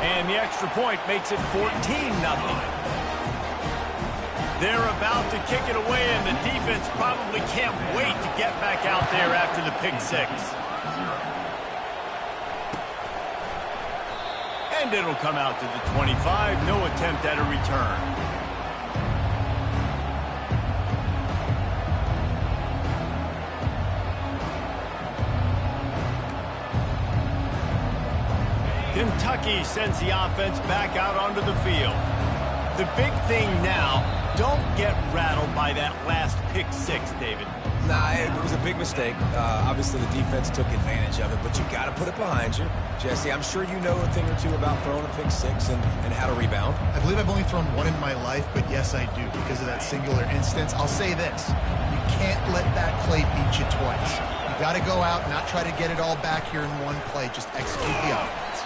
And the extra point makes it 14-0. They're about to kick it away, and the defense probably can't wait to get back out there after the pick six. And it'll come out to the 25. No attempt at a return. Kentucky sends the offense back out onto the field. The big thing now, don't get rattled by that last pick six, David. Nah, it was a big mistake. Obviously, the defense took advantage of it, but you got to put it behind you. Jesse, I'm sure you know a thing or two about throwing a pick six and how to rebound. I believe I've only thrown one in my life, but yes, I do, because of that singular instance. I'll say this. You can't let that play beat you twice. You got to go out and not try to get it all back here in one play. Just execute the offense.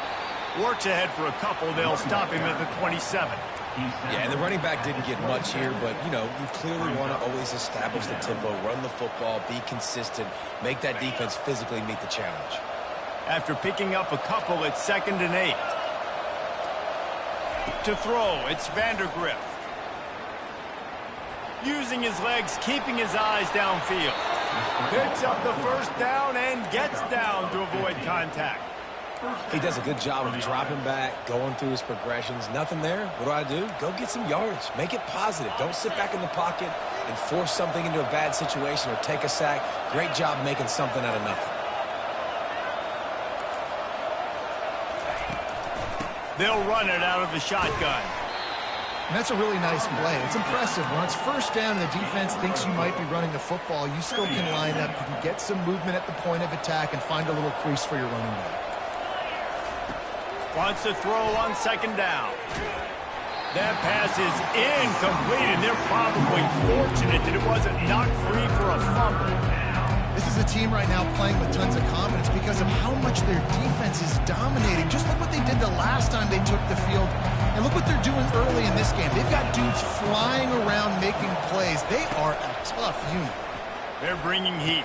Works ahead for a couple. They'll stop him at the 27. Yeah, and the running back didn't get much here, but, you know, you clearly want to always establish the tempo, run the football, be consistent, make that defense physically meet the challenge. After picking up a couple, it's 2nd and 8. To throw, it's Vandergrift. Using his legs, keeping his eyes downfield. Picks up the first down and gets down to avoid contact. He does a good job of dropping back, going through his progressions. Nothing there. What do? Go get some yardage. Make it positive. Don't sit back in the pocket and force something into a bad situation or take a sack. Great job making something out of nothing. They'll run it out of the shotgun. And that's a really nice play. It's impressive. When it's first down and the defense thinks you might be running the football, you still can line up. You can get some movement at the point of attack and find a little crease for your running back. Wants to throw on 2nd down. That pass is incomplete, and they're probably fortunate that it wasn't knocked free for a fumble. This is a team right now playing with tons of confidence because of how much their defense is dominating. Just look what they did the last time they took the field, and look what they're doing early in this game. They've got dudes flying around making plays. They are a tough unit. They're bringing heat.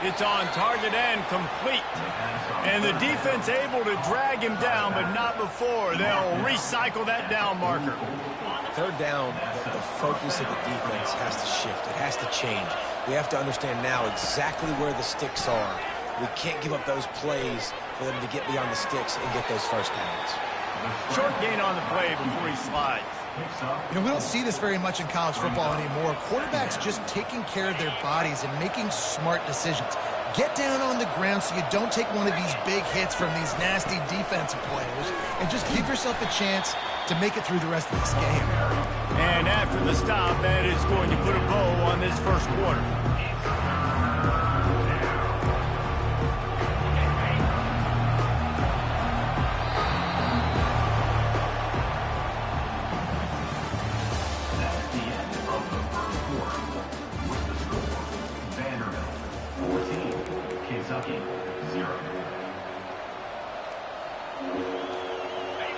It's on target and complete. And the defense able to drag him down, but not before. They'll recycle that down marker. 3rd down, the focus of the defense has to shift. It has to change. We have to understand now exactly where the sticks are. We can't give up those plays for them to get beyond the sticks and get those first downs. Short gain on the play before he slides. You know, we don't see this very much in college football anymore. Quarterbacks just taking care of their bodies and making smart decisions. Get down on the ground so you don't take one of these big hits from these nasty defensive players, and just give yourself a chance to make it through the rest of this game. And after the stop, that is going to put a bow on this first quarter.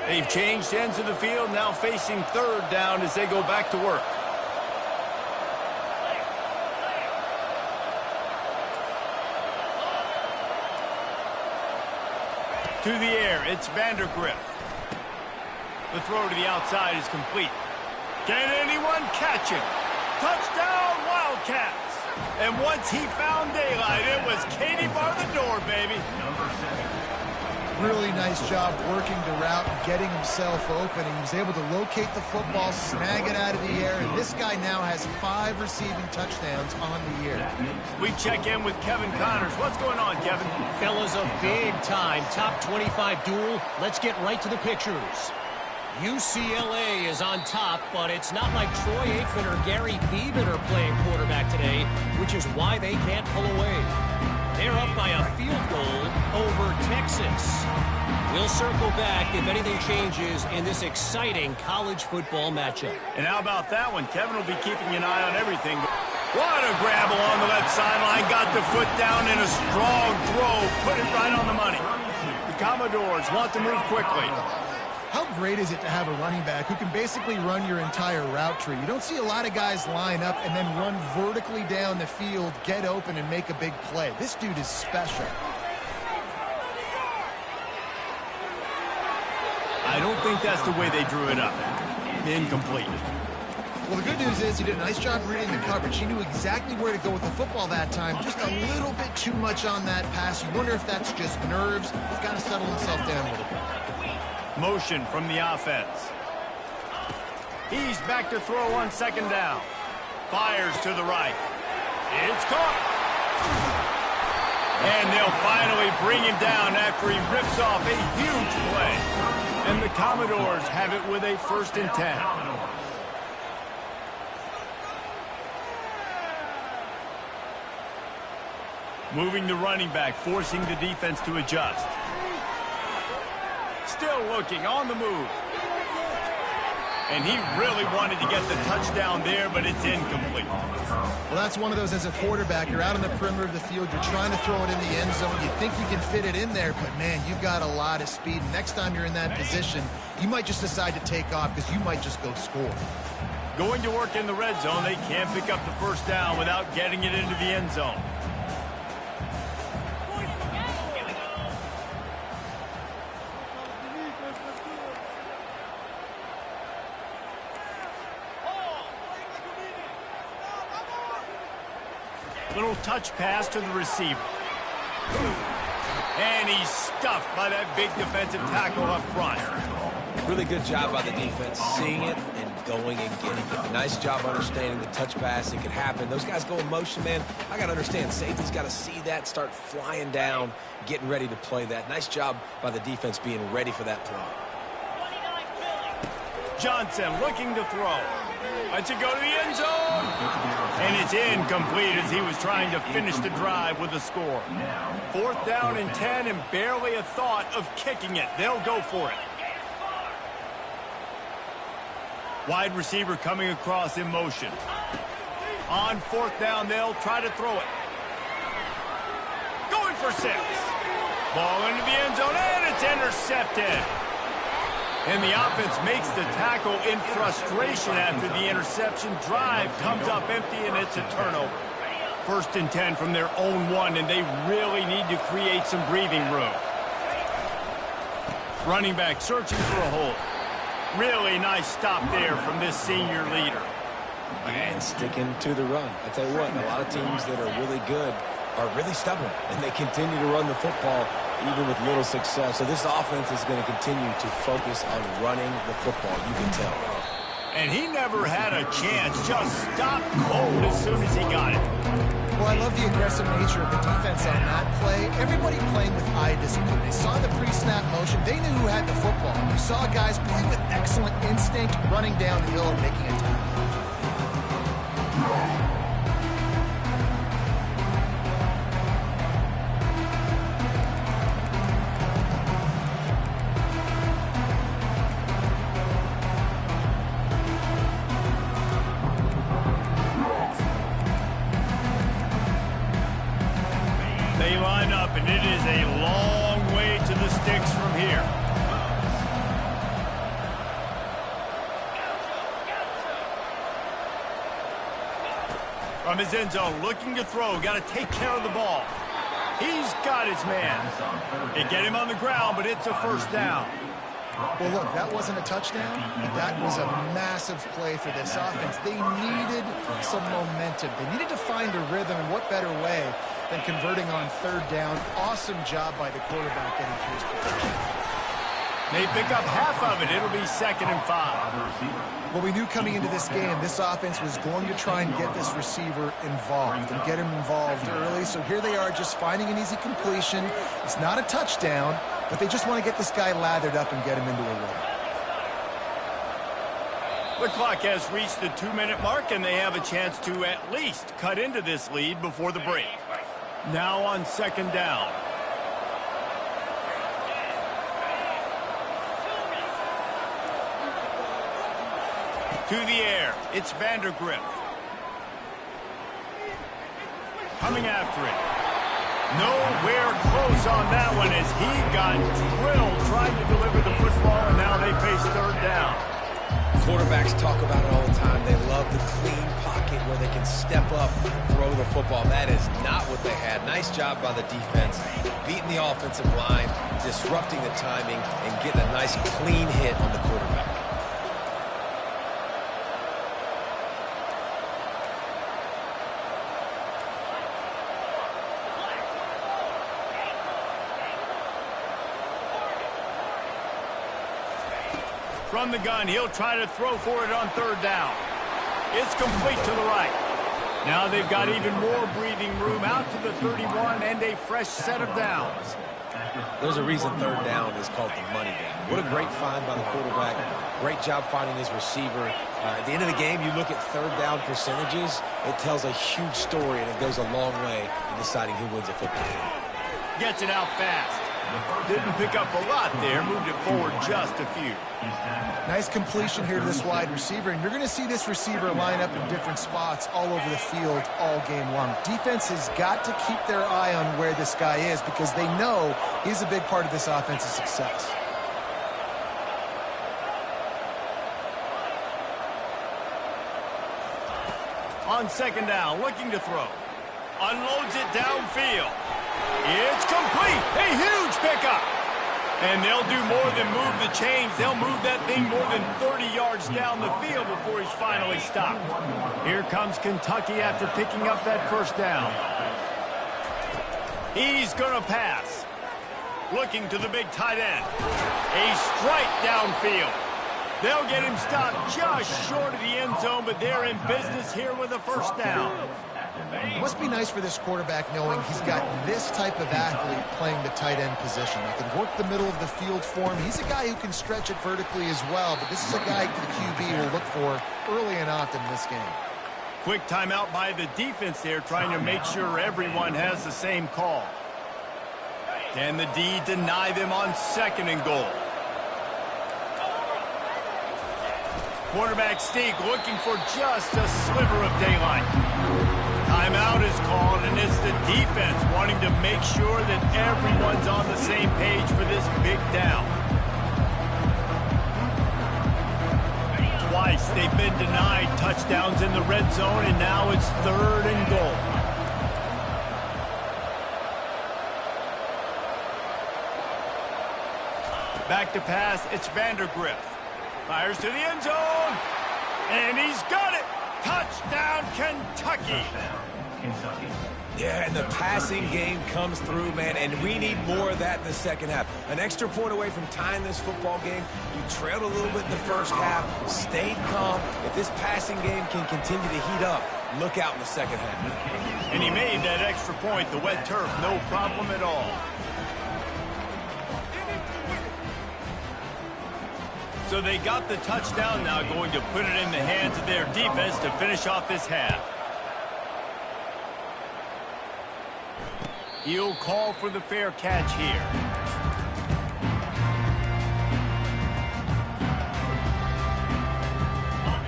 They've changed ends of the field, now facing 3rd down as they go back to work. To the air, it's Vandergrift. The throw to the outside is complete. Can anyone catch him? Touchdown, Wildcats! And once he found daylight, it was Katie bar the door, baby. Really nice job working the route and getting himself open. He was able to locate the football, snag it out of the air, and this guy now has 5 receiving touchdowns on the year. We check in with Kevin Connors. What's going on, Kevin? Fellas, a big-time top 25 duel. Let's get right to the pictures. UCLA is on top, but it's not like Troy Aikman or Gary Beeman are playing quarterback today, which is why they can't pull away. They're up by a field goal over Texas. We'll circle back if anything changes in this exciting college football matchup. And how about that one? Kevin will be keeping an eye on everything. What a grab along the left sideline. Got the foot down in a strong throw. Put it right on the money. The Commodores want to move quickly. How great is it to have a running back who can basically run your entire route tree? You don't see a lot of guys line up and then run vertically down the field, get open, and make a big play. This dude is special. think that's the way they drew it up. Incomplete. Well, the good news is he did a nice job reading the coverage. He knew exactly where to go with the football that time. Just a little bit too much on that pass. You wonder if that's just nerves. He's got to settle himself down a little bit. Motion from the offense. He's back to throw on second down. Fires to the right. It's caught. And they'll finally bring him down after he rips off a huge play. And the Commodores have it with a 1st and 10. Moving the running back, forcing the defense to adjust. Still looking, on the move. And he really wanted to get the touchdown there, but it's incomplete. Well, that's one of those as a quarterback. You're out on the perimeter of the field. You're trying to throw it in the end zone. You think you can fit it in there, but, man, you've got a lot of speed. Next time you're in that position, you might just decide to take off because you might just go score. Going to work in the red zone, they can't pick up the 1st down without getting it into the end zone. Little touch pass to the receiver. And he's stuffed by that big defensive tackle up front. Really good job by the defense, seeing it and going and getting it. Nice job understanding the touch pass. It could happen. Those guys go in motion, man. I got to understand, safety's got to see that, start flying down, getting ready to play that. Nice job by the defense being ready for that play. Johnson looking to throw. Lets it go to the end zone. And it's incomplete as he was trying to finish the drive with a score. 4th down and 10 and barely a thought of kicking it. They'll go for it. Wide receiver coming across in motion. On 4th down, they'll try to throw it. Going for 6. Ball into the end zone, and it's intercepted. And the offense makes the tackle in frustration after the interception. Drive comes up empty, and it's a turnover. 1st and 10 from their own 1, and they really need to create some breathing room. Running back searching for a hole. Really nice stop there from this senior leader. And sticking to the run. I tell you what, a lot of teams that are really good are really stubborn, and they continue to run the football even with little success. So this offense is going to continue to focus on running the football, you can tell. And he never had a chance, just stopped cold as soon as he got it. Well, I love the aggressive nature of the defense on that play. Everybody playing with eye discipline. They saw the pre-snap motion. They knew who had the football. You saw guys playing with excellent instinct, running down the hill and making a tackle. They line up, and it is a long way to the sticks from here. From his end zone, looking to throw, got to take care of the ball. He's got his man. They get him on the ground, but it's a 1st down. Well, look, that wasn't a touchdown, but that was a massive play for this offense. They needed some momentum. They needed to find a rhythm, and what better way than converting on 3rd down. Awesome job by the quarterback getting through his protection. They pick up half of it. It'll be 2nd and 5. Well, we knew coming into this game, this offense was going to try and get this receiver involved and get him involved early. So here they are just finding an easy completion. It's not a touchdown, but they just want to get this guy lathered up and get him into a run. The clock has reached the 2-minute mark, and they have a chance to at least cut into this lead before the break. Now on 2nd down. To the air, it's Vandergrift. Coming after it. Nowhere close on that one as he got drilled trying to deliver the football, and now they face 3rd down. Quarterbacks talk about it all the time. They love the clean pocket where they can step up, throw the football. That is not what they had. Nice job by the defense, beating the offensive line, disrupting the timing, and getting a nice clean hit on the quarterback. From the gun, he'll try to throw for it on third down. It's complete to the right. Now they've got even more breathing room out to the 31 and a fresh set of downs. There's a reason third down is called the money down. What a great find by the quarterback. Great job finding his receiver. At the end of the game, you look at third down percentages. It tells a huge story, and it goes a long way in deciding who wins a football game. Gets it out fast. Didn't pick up a lot there. Moved it forward just a few. Nice completion here to this wide receiver, and you're going to see this receiver line up in different spots all over the field all game long. Defense has got to keep their eye on where this guy is because they know he's a big part of this offense's success. On second down, looking to throw. Unloads it downfield. It's complete. A huge pickup. And they'll do more than move the chains. They'll move that thing more than 30 yards down the field before he's finally stopped. Here comes Kentucky after picking up that first down. He's going to pass. Looking to the big tight end. A strike downfield. They'll get him stopped just short of the end zone, but they're in business here with a first down. It must be nice for this quarterback knowing he's got this type of athlete playing the tight end position. He can work the middle of the field for him. He's a guy who can stretch it vertically as well, but this is a guy the QB will look for early and often in this game. Quick timeout by the defense there, trying to make sure everyone has the same call. Can the D deny them on second and goal? Quarterback sneak looking for just a sliver of daylight. Timeout is called, and it's the defense wanting to make sure that everyone's on the same page for this big down. Twice they've been denied touchdowns in the red zone, and now it's third and goal. Back to pass, it's Vandergriff. Fires to the end zone, and he's got it. Touchdown, Kentucky. Yeah, and the passing game comes through, man, and we need more of that in the second half. An extra point away from tying this football game. You trailed a little bit in the first half, stayed calm. If this passing game can continue to heat up, look out in the second half. And he made that extra point, the wet turf, no problem at all. So they got the touchdown, now going to put it in the hands of their defense to finish off this half. He'll call for the fair catch here.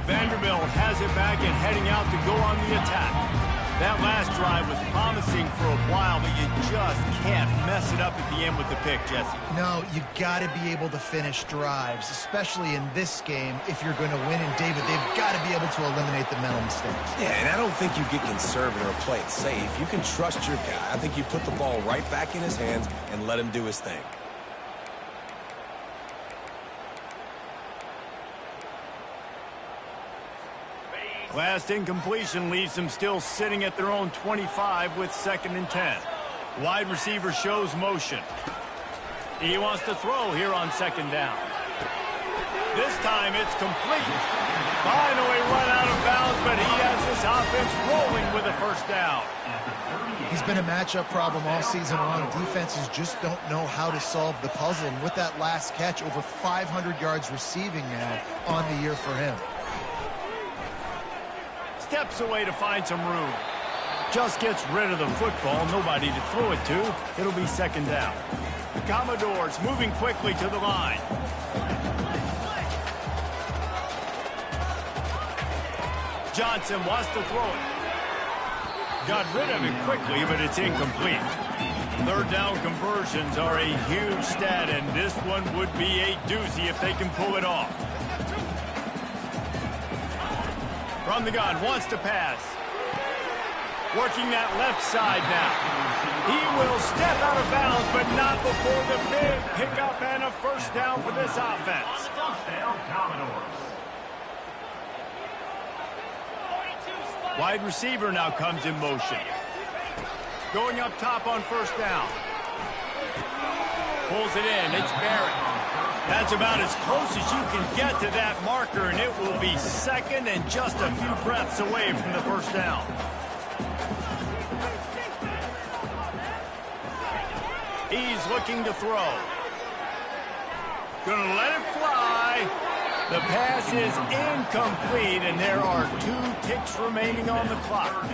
Vanderbilt has it back and heading out to go on the attack. That last drive was promising for a while, but you just can't mess it up at the end with the pick, Jesse. No, you got to be able to finish drives, especially in this game. If you're going to win, and David, they've got to be able to eliminate the mental mistakes. Yeah, and I don't think you get conservative or play it safe. You can trust your guy. I think you put the ball right back in his hands and let him do his thing. Last incompletion leaves them still sitting at their own 25 with 2nd and 10. Wide receiver shows motion. He wants to throw here on 2nd down. This time it's complete. Finally run out of bounds, but he has this offense rolling with a first down. He's been a matchup problem all season long. Defenses just don't know how to solve the puzzle. And with that last catch, over 500 yards receiving now on the year for him. Steps away to find some room. Just gets rid of the football. Nobody to throw it to. It'll be 2nd down. The Commodores moving quickly to the line. Johnson wants to throw it. Got rid of it quickly, but it's incomplete. 3rd down conversions are a huge stat, and this one would be a doozy if they can pull it off. From the gun, wants to pass. Working that left side now. He will step out of bounds, but not before the big pickup and a first down for this offense. Wide receiver now comes in motion. Going up top on first down. Pulls it in. It's Barrett. That's about as close as you can get to that marker, and it will be second and just a few breaths away from the first down. He's looking to throw. Gonna let it fly. The pass is incomplete, and there are 2 ticks remaining on the clock.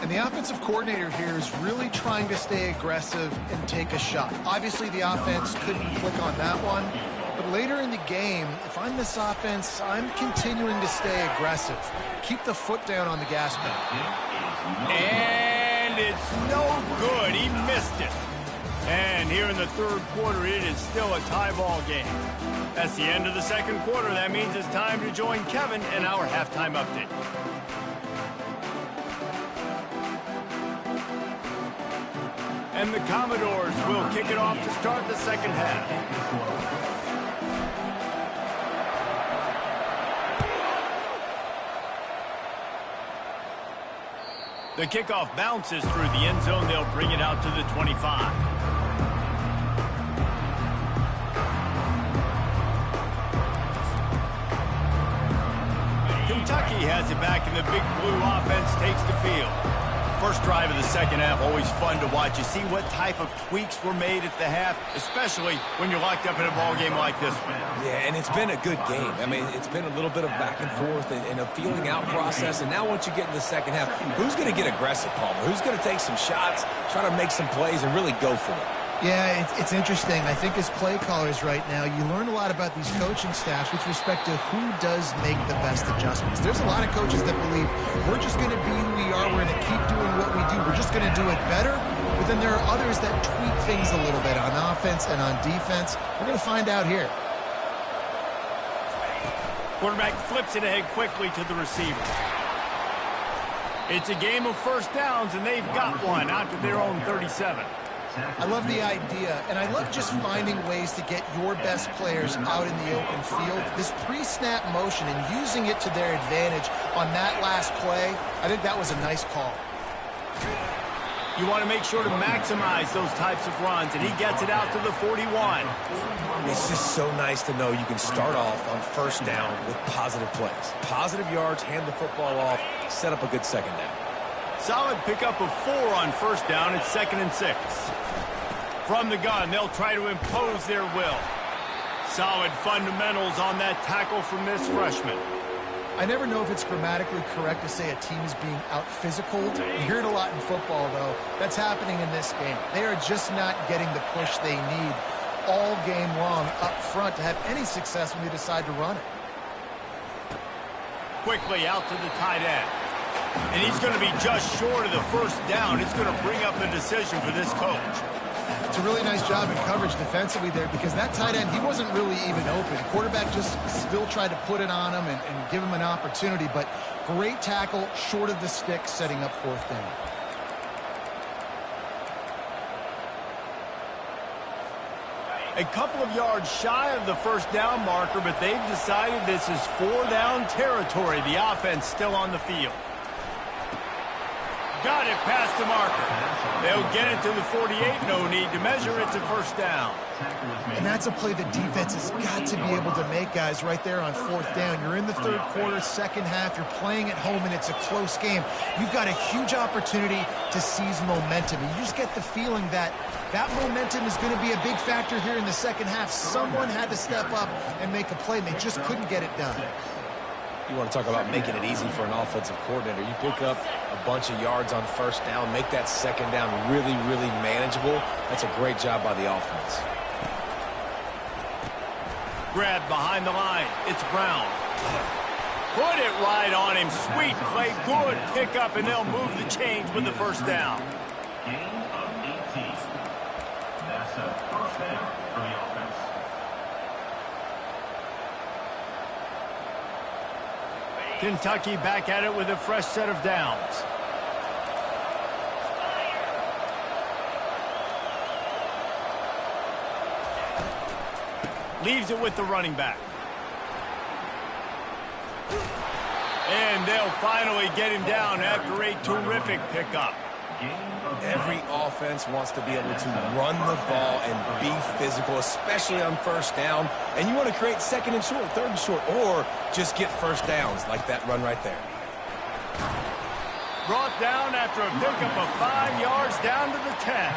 And the offensive coordinator here is really trying to stay aggressive and take a shot. Obviously, the offense couldn't click on that one. But later in the game, if I'm this offense, I'm continuing to stay aggressive. Keep the foot down on the gas pedal. And it's no good. He missed it. And here in the third quarter, it is still a tie ball game. That's the end of the second quarter. That means it's time to join Kevin in our halftime update. And the Commodores will kick it off to start the second half. The kickoff bounces through the end zone. They'll bring it out to the 25. Kentucky has it back, and the Big Blue offense takes the field. First drive of the second half, always fun to watch. You see what type of tweaks were made at the half, especially when you're locked up in a ball game like this one. Yeah, and it's been a good game. I mean, it's been a little bit of back and forth and a feeling out process. And now once you get in the second half, who's going to get aggressive, Palmer? Who's going to take some shots, try to make some plays, and really go for it? Yeah, it's interesting. I think as play callers right now, you learn a lot about these coaching staffs with respect to who does make the best adjustments. There's a lot of coaches that believe we're just going to be who we are. We're going to keep doing what we do. We're just going to do it better. But then there are others that tweak things a little bit on offense and on defense. We're going to find out here. Quarterback flips it ahead quickly to the receiver. It's a game of first downs, and they've got one out to their own 37. I love the idea, and I love just finding ways to get your best players out in the open field. This pre-snap motion and using it to their advantage on that last play, I think that was a nice call. You want to make sure to maximize those types of runs, and he gets it out to the 41. It's just so nice to know you can start off on first down with positive plays. Positive yards, hand the football off, set up a good second down. Solid pickup of 4 on first down. It's 2nd and 6. From the gun, they'll try to impose their will. Solid fundamentals on that tackle from this freshman. I never know if it's grammatically correct to say a team is being out-physicaled. You hear it a lot in football, though. That's happening in this game. They are just not getting the push they need all game long up front to have any success when they decide to run it. Quickly out to the tight end. And he's going to be just short of the first down. It's going to bring up a decision for this coach. It's a really nice job in coverage defensively there because that tight end, he wasn't really even open. The quarterback just still tried to put it on him and give him an opportunity, but great tackle, short of the stick, setting up fourth down. A couple of yards shy of the first down marker, but they've decided this is 4-down territory. The offense still on the field. Got it past the marker. They'll get it to the 48. No need to measure. It's a first down. And that's a play the defense has got to be able to make, guys, right there on fourth down. You're in the third quarter, second half. You're playing at home, and it's a close game. You've got a huge opportunity to seize momentum. And you just get the feeling that that momentum is going to be a big factor here in the second half. Someone had to step up and make a play, and they just couldn't get it done. You want to talk about making it easy for an offensive coordinator. You pick up a bunch of yards on first down, make that second down really, really manageable. That's a great job by the offense. Grab behind the line. It's Brown. Put it right on him. Sweet play. Good pickup, and they'll move the chains with the first down. Gain of 18. That's a first down for the offense. Kentucky back at it with a fresh set of downs. Leaves it with the running back. And they'll finally get him down after a terrific pickup. Every offense wants to be able to run the ball and be physical, especially on first down. And you want to create second and short, third and short, or just get first downs like that run right there. Brought down after a pickup of 5 yards down to the 10.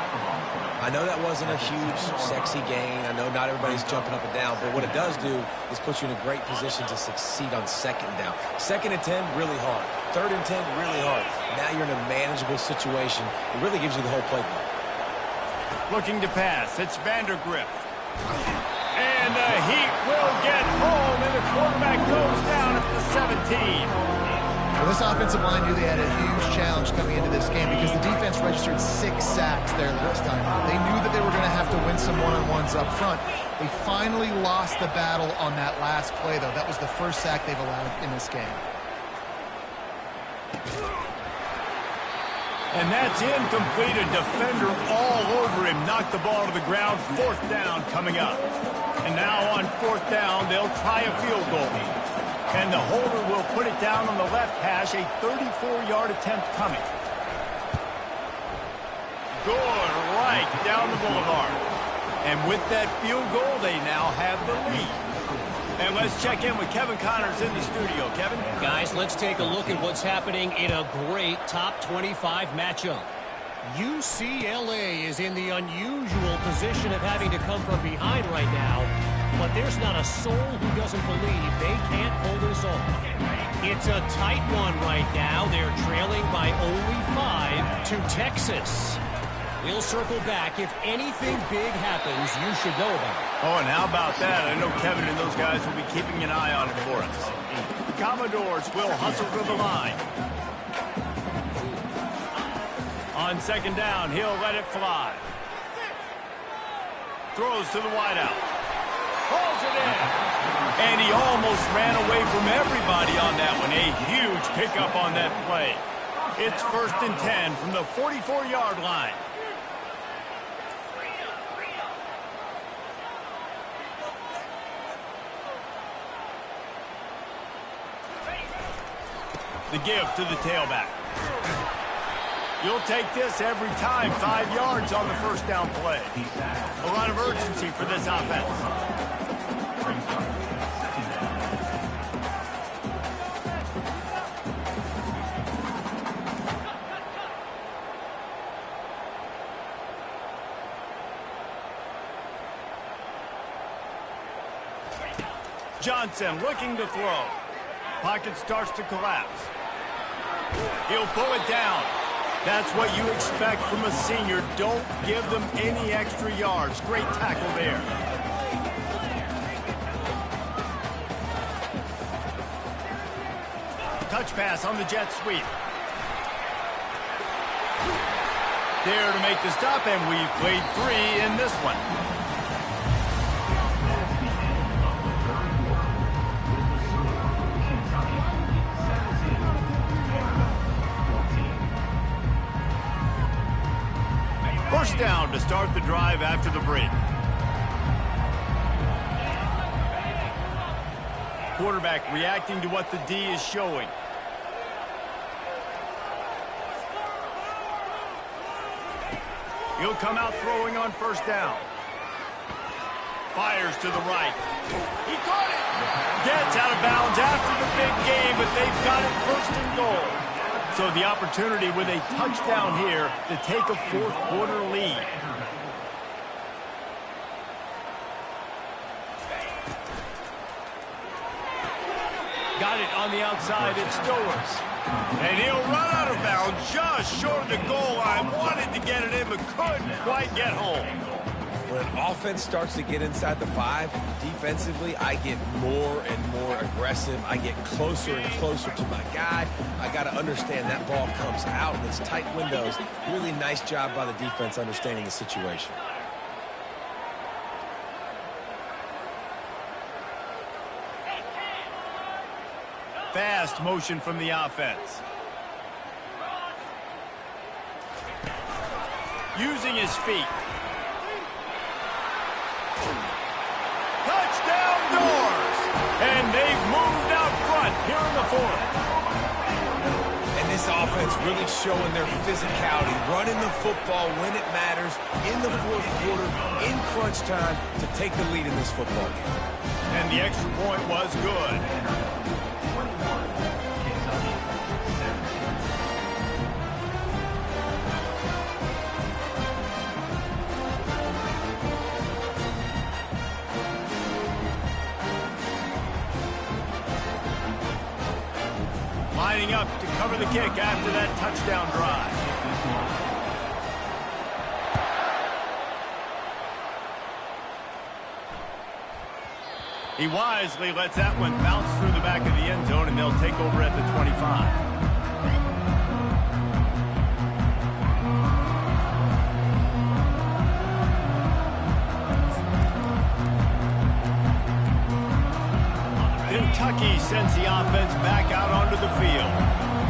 I know that wasn't a huge, sexy gain. I know not everybody's jumping up and down, but what it does do is put you in a great position to succeed on second down. Second and 10, really hard. Third and 10, really hard. Now you're in a manageable situation. It really gives you the whole playbook. Looking to pass. It's Vandergrift. And the Heat will get home, and the quarterback goes down at the 17. Well, this offensive line knew they had a huge challenge coming into this game because the defense registered 6 sacks there last time. They knew that they were going to have to win some one-on-ones up front. They finally lost the battle on that last play, though. That was the first sack they've allowed in this game. And that's incomplete. A defender all over him. Knocked the ball to the ground. 4th down coming up. And now on 4th down, they'll try a field goal. And the holder will put it down on the left hash. A 34-yard attempt coming. Good right down the boulevard. And with that field goal, they now have the lead. And let's check in with Kevin Connors in the studio. Kevin? Guys, let's take a look at what's happening in a great top 25 matchup. UCLA is in the unusual position of having to come from behind right now, but there's not a soul who doesn't believe they can't pull this off. It's a tight one right now. They're trailing by only 5 to Texas. We'll circle back. If anything big happens, you should know about it. Oh, and how about that? I know Kevin and those guys will be keeping an eye on it for us. The Commodores will hustle to the line. On 2nd down, he'll let it fly. Throws to the wideout. Pulls it in. And he almost ran away from everybody on that one. A huge pickup on that play. It's 1st and 10 from the 44-yard line. The give to the tailback. You'll take this every time. 5 yards on the 1st down play. A lot of urgency for this offense. Johnson looking to throw. Pocket starts to collapse. He'll pull it down. That's what you expect from a senior. Don't give them any extra yards. Great tackle there. Touch pass on the jet sweep. There to make the stop, and we've played 3 in this one. First down to start the drive after the break. Quarterback reacting to what the D is showing. He'll come out throwing on 1st down. Fires to the right. He caught it. Gets out of bounds after the big game, but they've got it 1st and goal. So the opportunity with a touchdown here to take a 4th quarter lead. Got it on the outside. It's Stowers. And he'll run out of bounds just short of the goal line. Wanted to get it in, but couldn't quite get home. When an offense starts to get inside the 5, defensively, I get more and more aggressive. I get closer and closer to my guy. I got to understand that ball comes out in its tight windows. Really nice job by the defense understanding the situation. fast motion from the offense. Using his feet. Touchdown Doors! And they've moved out front here in the fourth. And this offense really showing their physicality, running the football when it matters, in the fourth quarter, in crunch time, to take the lead in this football game. And the extra point was good. Lining up to cover the kick after that touchdown drive. He wisely lets that one bounce through the back of the end zone, and they'll take over at the 25. Kentucky sends the offense back out onto the field.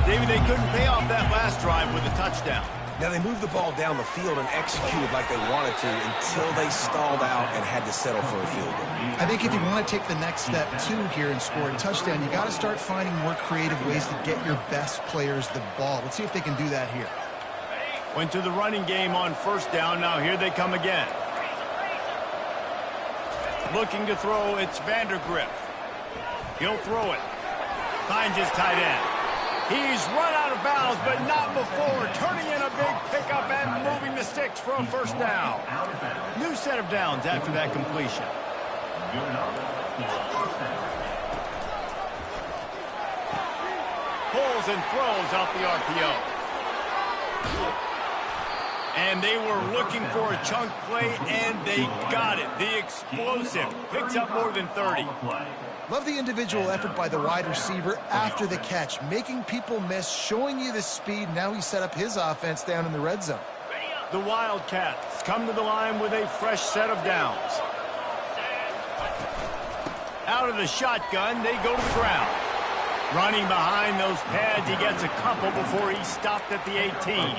David, they couldn't pay off that last drive with a touchdown. Now, they moved the ball down the field and executed like they wanted to until they stalled out and had to settle for a field goal. I think if you want to take the next step, too, here and score a touchdown, you got to start finding more creative ways to get your best players the ball. Let's see if they can do that here. Went to the running game on first down. Now here they come again. Looking to throw, it's Vandergriff. He'll throw it. Finds his tight end. He's run out of bounds, but not before turning in a big pickup and moving the sticks for a first down. New set of downs after that completion. Pulls and throws out the RPO. And they were looking for a chunk play, and they got it. The explosive picks up more than 30. Love the individual effort by the wide receiver after the catch, making people miss, showing you the speed. Now he set up his offense down in the red zone. The Wildcats come to the line with a fresh set of downs. Out of the shotgun, they go to the ground. Running behind those pads, he gets a couple before he stopped at the 18.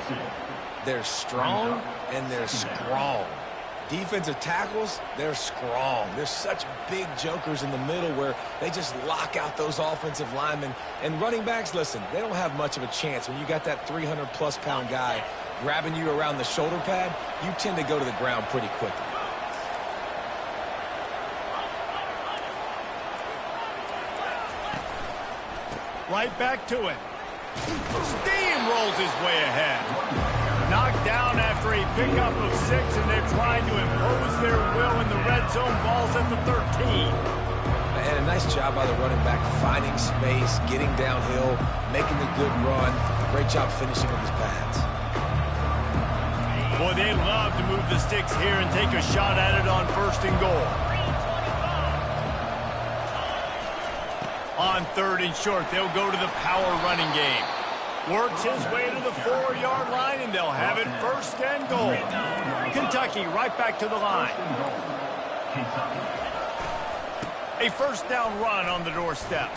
They're strong and they're strong. Defensive tackles, they're strong. They're such big jokers in the middle where they just lock out those offensive linemen. And running backs, listen, they don't have much of a chance. When you got that 300-plus pound guy grabbing you around the shoulder pad, you tend to go to the ground pretty quickly. Right back to it. Steamrolls his way ahead. Knocked down after a pickup of 6, and they're trying to impose their will in the red zone. Ball's at the 13. And a nice job by the running back, finding space, getting downhill, making the good run. Great job finishing with his pads. Boy, they love to move the sticks here and take a shot at it on first and goal. On third and short, they'll go to the power running game. Works his way to the 4-yard line, and they'll have it first and goal. Kentucky right back to the line. A first down run on the doorstep.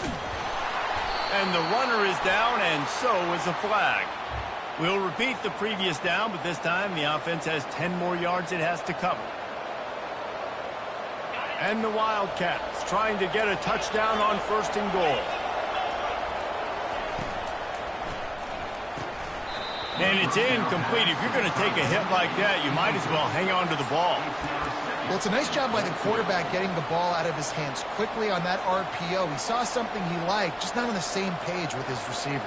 And the runner is down, and so is a flag. We'll repeat the previous down, but this time the offense has 10 more yards it has to cover. And the Wildcats trying to get a touchdown on first and goal. And it's incomplete. If you're going to take a hit like that, you might as well hang on to the ball. Well, it's a nice job by the quarterback getting the ball out of his hands quickly on that RPO. He saw something he liked, just not on the same page with his receiver.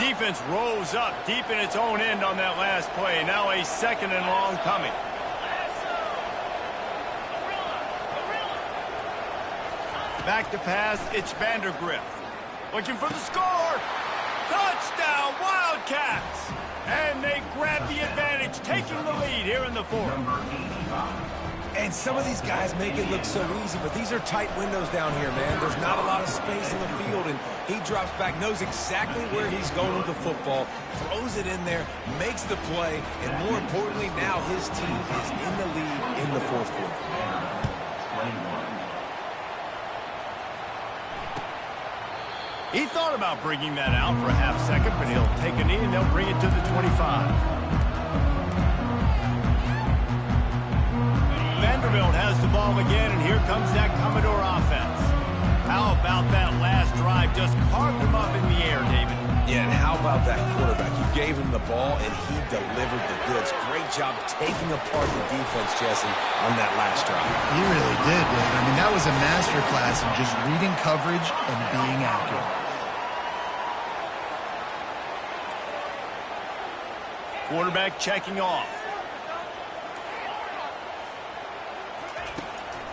Defense rose up deep in its own end on that last play. Now a second and long coming. Back to pass, it's Vandergriff. Looking for the score. Touchdown, Wildcats. And they grab the advantage, taking the lead here in the fourth. And some of these guys make it look so easy, but these are tight windows down here, man. There's not a lot of space in the field, and he drops back, knows exactly where he's going with the football, throws it in there, makes the play, and more importantly, now his team is in the lead in the fourth quarter. He thought about bringing that out for a half second, but he'll take a knee and they'll bring it to the 25. Vanderbilt has the ball again, and here comes that Commodore offense. How about that last drive? Just carved them up in the air, David. Yeah, and how about that quarterback? You gave him the ball, and he delivered the goods. Great job taking apart the defense, Jesse, on that last drive. He really did, Dave. I mean, that was a masterclass in just reading coverage and being accurate. Quarterback checking off.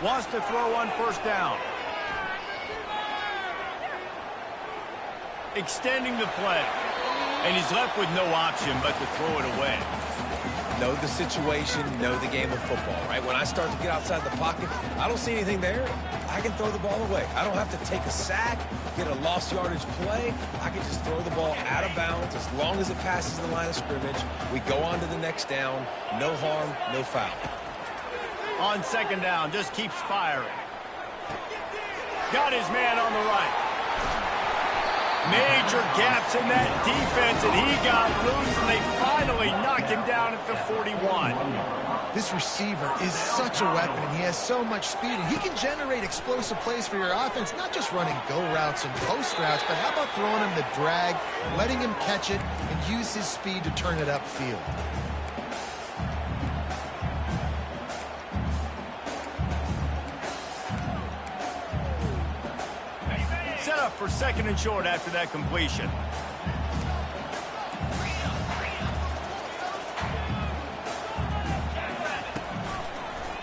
Wants to throw on first down. Extending the play. And he's left with no option but to throw it away. Know the situation, know the game of football, right? When I start to get outside the pocket, I don't see anything there. I can throw the ball away. I don't have to take a sack, get a lost yardage play. I can just throw the ball out of bounds as long as it passes the line of scrimmage. We go on to the next down. No harm, no foul. On second down, just keeps firing. Got his man on the right. Major gaps in that defense, and he got loose, and they finally knock him down at the 41. This receiver is such a weapon, and he has so much speed, and he can generate explosive plays for your offense, not just running go routes and post routes, but how about throwing him the drag, letting him catch it, and use his speed to turn it upfield. Set up for second and short after that completion.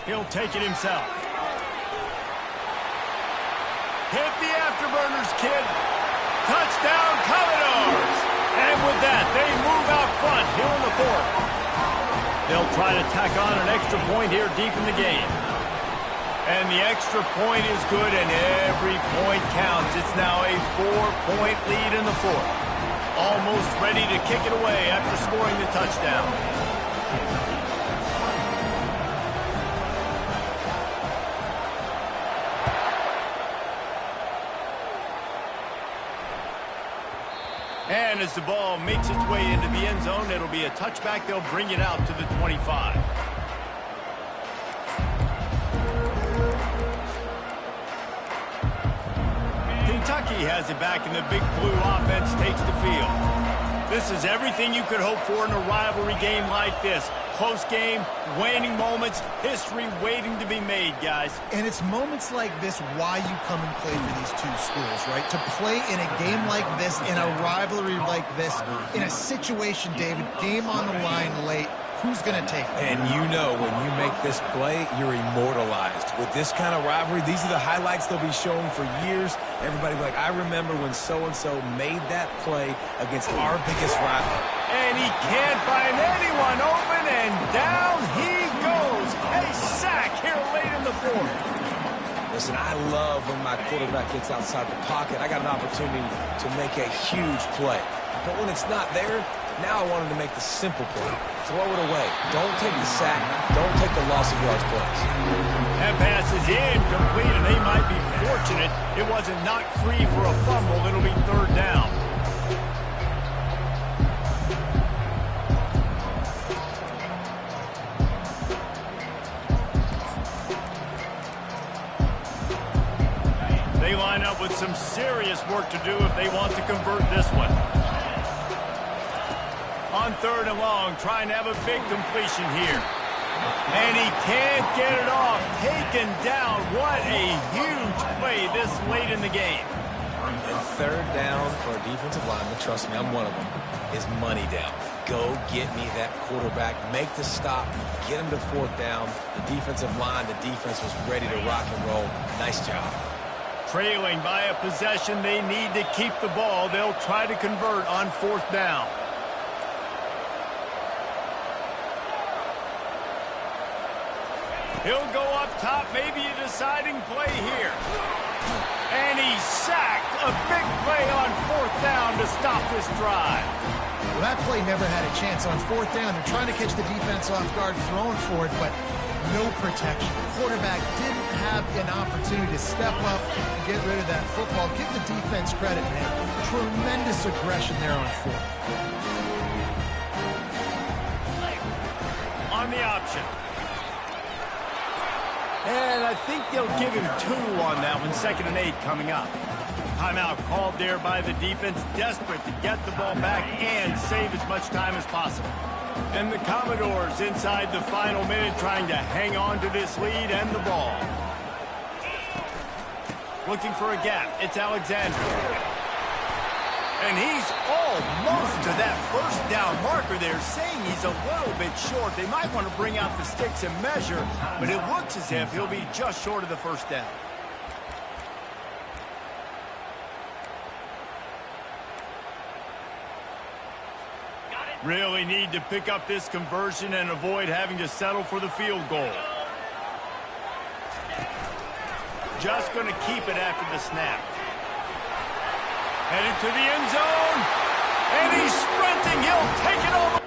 He'll take it himself. Hit the afterburners, kid. Touchdown, Commodores. And with that, they move out front here in the fourth. They'll try to tack on an extra point here deep in the game. And the extra point is good, and every point counts. It's now a 4-point lead in the fourth. Almost ready to kick it away after scoring the touchdown. And as the ball makes its way into the end zone, it'll be a touchback. They'll bring it out to the 25. Kentucky has it back, and the Big Blue offense takes the field. This is everything you could hope for in a rivalry game like this. Close game, waning moments, history waiting to be made, guys. And it's moments like this why you come and play for these two schools, right? To play in a game like this, in a rivalry like this, in a situation, David, game on the line late, who's going to take it? And you know when you make this play, you're immortalized. With this kind of rivalry, these are the highlights they'll be showing for years. Everybody will be like, I remember when so-and-so made that play against our biggest rival. And he can't find anyone open, and down he goes. A sack here late in the fourth. Listen, I love when my quarterback gets outside the pocket. I got an opportunity to make a huge play. But when it's not there, now I want him to make the simple play. Throw it away. Don't take the sack. Don't take the loss of yards plays. That pass is incomplete, and they might be fortunate it wasn't knocked free for a fumble. It'll be third down. They line up with some serious work to do if they want to convert this one. On third and long, trying to have a big completion here. And he can't get it off. Taken down. What a huge play this late in the game. And third down for a defensive lineman, trust me, I'm one of them, is money down. Go get me that quarterback. Make the stop. Get him to fourth down. The defensive line, the defense was ready to rock and roll. Nice job. Trailing by a possession, they need to keep the ball. They'll try to convert on fourth down. He'll go up top, maybe a deciding play here. And he's sacked. A big play on fourth down to stop this drive. Well, that play never had a chance on fourth down. They're trying to catch the defense off guard, throwing for it, but no protection. Quarterback didn't have an opportunity to step up and get rid of that football. Give the defense credit, man. Tremendous aggression there on fourth. On the option. And I think they'll give him 2 on that one. 2nd and 8 coming up. Timeout called there by the defense, desperate to get the ball back and save as much time as possible. And the Commodores inside the final minute trying to hang on to this lead and the ball. Looking for a gap. It's Alexander. And he's almost to that first down marker there, saying he's a little bit short. They might want to bring out the sticks and measure, but it looks as if he'll be just short of the first down. Really need to pick up this conversion and avoid having to settle for the field goal. Just going to keep it after the snap. Headed to the end zone. And he's sprinting. He'll take it over.